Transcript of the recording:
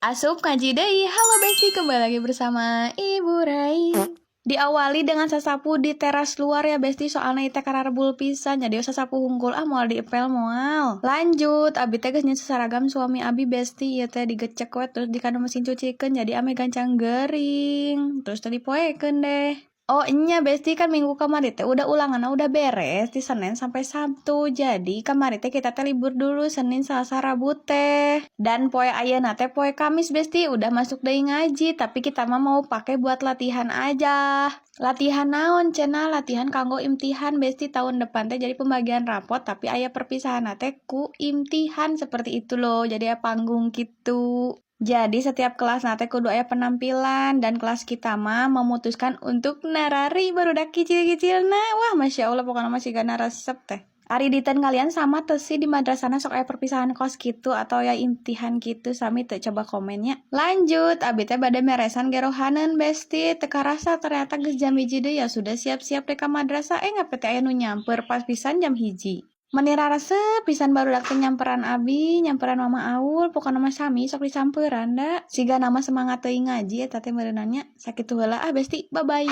Asup ngaji deui. Halo Besti, kembali lagi bersama Ibu Rai. Diawali dengan sasapu di teras luar ya Besti, soalnya teh kararbul pisan jadi sasapu hungkul moal diepel moal. Lanjut, abi teh geus nyuci seragam suami abi Besti, ieu teh digecek we terus dikanu mesin cucikeun jadi ame gancang geuring. Terus teh dipoekeun deh. Oh iya Besti, kan minggu kemarin teh udah ulangan udah beres di Senin sampai Sabtu. Jadi kemarin teh kita teh libur dulu Senin Selasa Rabu teh. Dan poe ayeuna teh poe Kamis Besti udah masuk deui ngaji, tapi kita mah mau pakai buat latihan aja. Latihan naon cenah? Latihan kanggo imtihan Besti tahun depan teh jadi pembagian rapot tapi aya perpisahan teh ku imtihan seperti itu loh. Jadi ya panggung gitu. Jadi setiap kelas nate kudu aya penampilan dan kelas kita mah memutuskan untuk narari barudak kicil-kicilna. Wah, Masya Allah pokoknya masih gana resep teh. Ari diten kalian sama tuh sih di madrasahna sok aya perpisahan kos gitu atau ya imtihan gitu sami teu coba komennya. Lanjut, abi teh bade meresan gerohaneun Besti, teu karasa ternyata geus jam 1 deui ya sudah siap-siap deh ka madrasah ngapet aya nu nyamper pas pisan jam 1. Menira resep pisan barudak teh nyamperan abi, nyamperan Mama Aul, pokokna mah sami sok disamperan da. Siga nama semangat teuing ngaji eta teh meureunana nya. Sakitu heula Besti, bye bye.